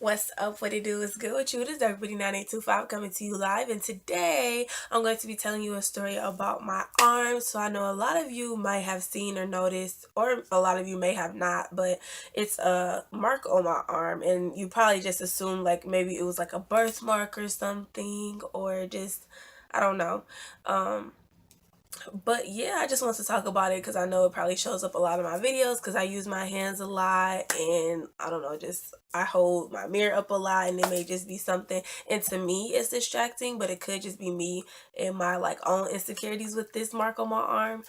What's up? What it do? Is good with you? It is Darkbooty9825 coming to you live, and today I'm going to be telling you a story about my arm. So I know a lot of you might have seen or noticed, or a lot of you may have not, but it's a mark on my arm, and you probably just assume like maybe it was like a birthmark or something, or just I don't know. Um, but yeah, I just want to talk about it because I know it probably shows up a lot of my videos because I use my hands a lot, and I don't know, just I hold my mirror up a lot, and it may just be something, and to me it's distracting, but it could just be me and my like own insecurities with this mark on my arm.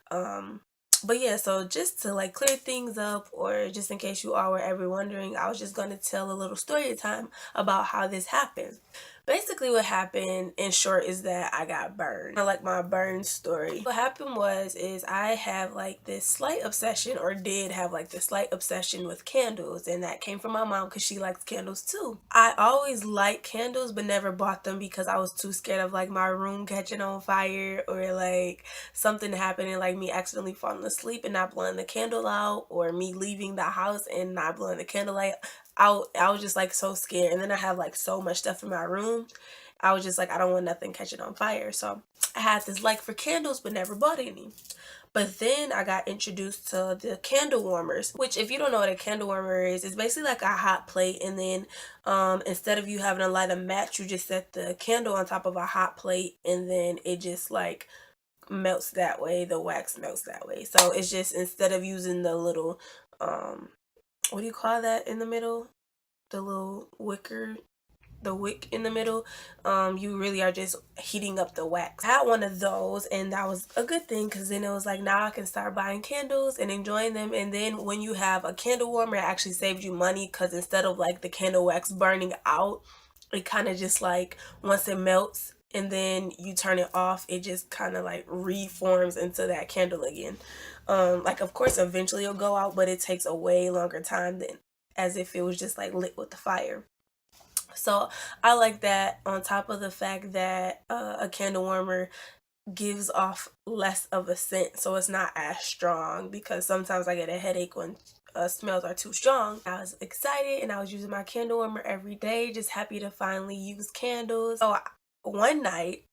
um but yeah, so just to like clear things up, or just in case you all were ever wondering, I was just going to tell a little story time about how this happened. Basically, what happened in short is that I got burned. I like my burn story. What happened is I have like this slight obsession, or did have like this slight obsession with candles, and that came from my mom because she likes candles too. I always liked candles but never bought them because I was too scared of like my room catching on fire, or like something happening, like me accidentally falling asleep and not blowing the candle out, or me leaving the house and not blowing the candlelight out. I was just like so scared, and then I have like so much stuff in my room. I was just like, I don't want nothing catching on fire. So I had this like for candles but never bought any. But then I got introduced to the candle warmers, which if you don't know what a candle warmer is, it's basically like a hot plate, and then instead of you having to light a match, you just set the candle on top of a hot plate, and then it just like melts that way. The wax melts that way. So it's just, instead of using the little what do you call that in the middle, the little wicker, the wick in the middle, you really are just heating up the wax. I had one of those, and that was a good thing because then it was like, now I can start buying candles and enjoying them. And then when you have a candle warmer, it actually saves you money because instead of like the candle wax burning out, it kind of just like, once it melts and then you turn it off, it just kind of like reforms into that candle again. Like of course eventually it'll go out, but it takes a way longer time than as if it was just like lit with the fire. So I like that, on top of the fact that a candle warmer gives off less of a scent, so it's not as strong, because sometimes I get a headache when smells are too strong. I was excited and I was using my candle warmer every day, just happy to finally use candles. So one night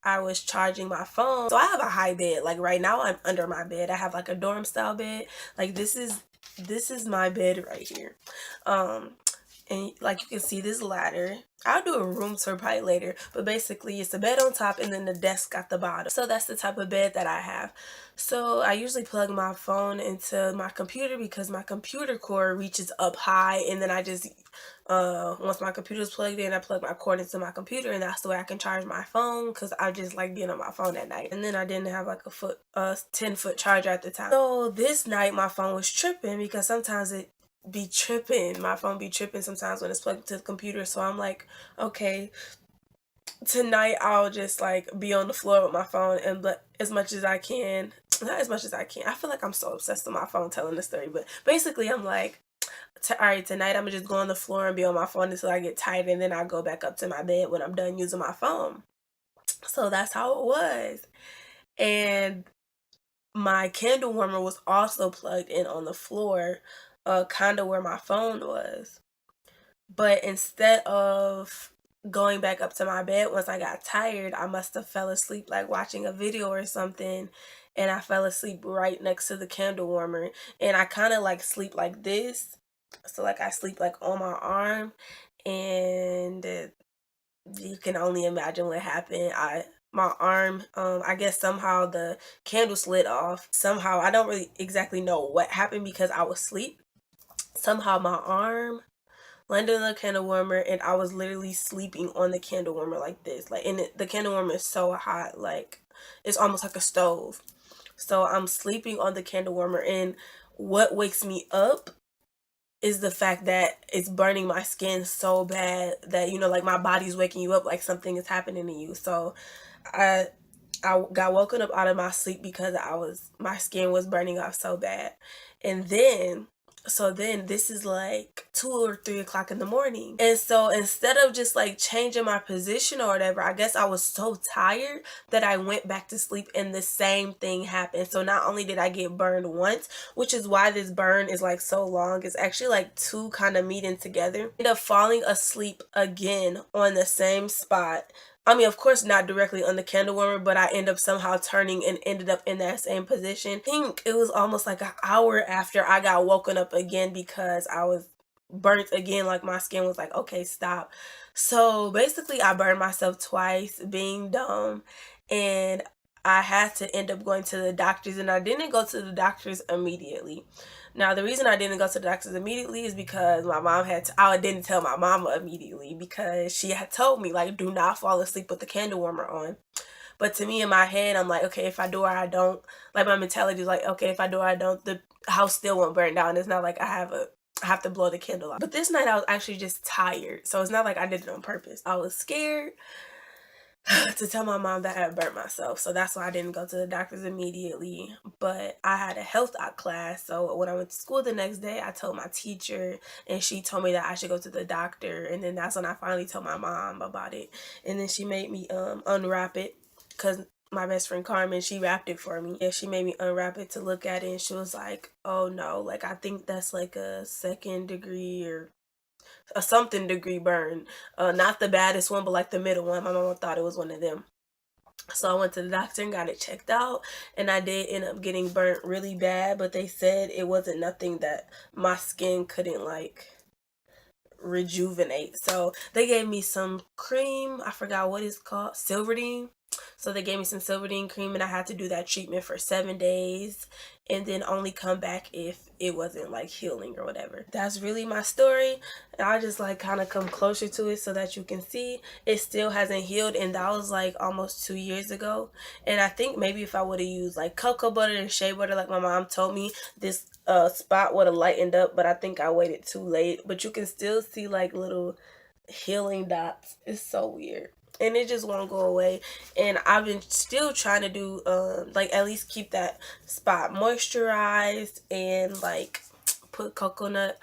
I was charging my phone. So I have a high bed. Like right now I'm under my bed. I have like a dorm style bed. Like this is my bed right here. Um and like you can see this ladder. I'll do a room tour probably later, but basically it's a bed on top and then the desk at the bottom. So that's the type of bed that I have. So I usually plug my phone into my computer because my computer cord reaches up high, and then I just once my computer's plugged in, I plug my cord into my computer, and that's the way I can charge my phone because I just like being on my phone at night. And then I didn't have like a 10-foot charger at the time. So this night my phone was tripping because sometimes it be tripping. My phone be tripping sometimes when it's plugged into the computer. So I'm like, okay, tonight I'll just like be on the floor with my phone, and but as much as I can, not as much as I can. I feel like I'm so obsessed with my phone telling the story, but basically I'm like, all right, tonight I'm gonna just go on the floor and be on my phone until I get tired, and then I'll go back up to my bed when I'm done using my phone. So that's how it was. And my candle warmer was also plugged in on the floor, kind of where my phone was. But instead of going back up to my bed once I got tired, I must have fell asleep like watching a video or something. And I fell asleep right next to the candle warmer. And I kind of like sleep like this. So like I sleep like on my arm. And you can only imagine what happened. My arm, I guess somehow the candle slid off. Somehow, I don't really exactly know what happened because I was asleep. Somehow my arm landed on the candle warmer, and I was literally sleeping on the candle warmer like this. Like, and the candle warmer is so hot, like it's almost like a stove. So I'm sleeping on the candle warmer, and what wakes me up is the fact that it's burning my skin so bad that, like my body's waking you up like something is happening to you. So I I got woken up out of my sleep because my skin was burning off so bad. And then So then this is like 2 or 3 o'clock in the morning. And so instead of just like changing my position or whatever, I guess I was so tired that I went back to sleep and the same thing happened. So not only did I get burned once, which is why this burn is like so long, it's actually like two kind of meeting together. I ended up falling asleep again on the same spot. I mean, of course, not directly on the candle warmer, but I end up somehow turning and ended up in that same position. I think it was almost like an hour after I got woken up again because I was burnt again. Like my skin was like, okay, stop. So basically, I burned myself twice being dumb, and I had to end up going to the doctors, and I didn't go to the doctors immediately. Now, the reason I didn't go to the doctors immediately is because my mom I didn't tell my mama immediately because she had told me, like, do not fall asleep with the candle warmer on. But to me, in my head, I'm like, okay, if I do or I don't, like, my mentality is like, okay, if I do or I don't, the house still won't burn down. It's not like I have to blow the candle out. But this night, I was actually just tired. So it's not like I did it on purpose. I was scared to tell my mom that I had burnt myself. So that's why I didn't go to the doctors immediately. But I had a health art class. So when I went to school the next day, I told my teacher and she told me that I should go to the doctor. And then that's when I finally told my mom about it. And then she made me unwrap it because my best friend Carmen, she wrapped it for me. Yeah, she made me unwrap it to look at it. And she was like, oh no, like I think that's like a 2nd degree or a something degree burn. Not the baddest one, but like the middle one. My mama thought it was one of them. So I went to the doctor and got it checked out, and I did end up getting burnt really bad, but they said it wasn't nothing that my skin couldn't like rejuvenate. So they gave me some cream. I forgot what it's called, Silverdene. So they gave me some Silverdene cream, and I had to do that treatment for 7 days, and then only come back if it wasn't like healing or whatever. That's really my story. And I just like kind of come closer to it so that you can see it still hasn't healed, and that was like almost 2 years ago. And I think maybe if I would have used like cocoa butter and shea butter like my mom told me, this spot would have lightened up, but I think I waited too late. But you can still see like little healing dots. It's so weird, and it just won't go away. And I've been still trying to do like at least keep that spot moisturized and like put cocoa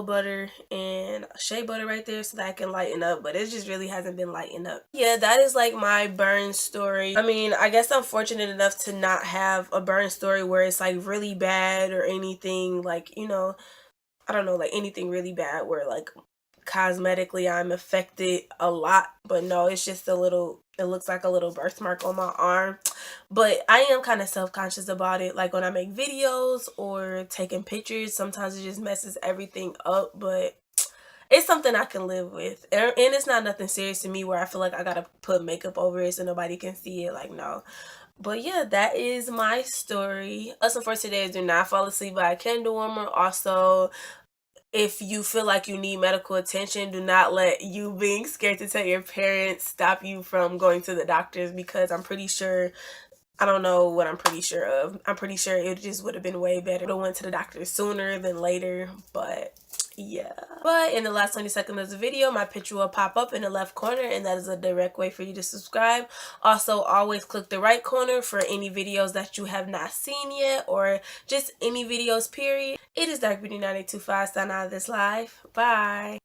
butter and shea butter right there so that I can lighten up, but it just really hasn't been lightened up. Yeah, that is like my burn story. I mean, I guess I'm fortunate enough to not have a burn story where it's like really bad or anything like, I don't know, like anything really bad where like cosmetically I'm affected a lot. But no, it's just it looks like a little birthmark on my arm. But I am kind of self-conscious about it. Like when I make videos or taking pictures, sometimes it just messes everything up. But it's something I can live with. And it's not nothing serious to me where I feel like I gotta put makeup over it so nobody can see it. Like, no. But yeah, that is my story. Lesson for today is do not fall asleep by a candle warmer. Also, if you feel like you need medical attention, do not let you being scared to tell your parents stop you from going to the doctors, because I'm pretty sure, I don't know what I'm pretty sure of. I'm pretty sure it just would have been way better to went to the doctor sooner than later. But yeah. But in the last 20 seconds of the video, my picture will pop up in the left corner, and that is a direct way for you to subscribe. Also, always click the right corner for any videos that you have not seen yet, or just any videos, period. It is Dark Beauty 9825 signing out of this live. Bye.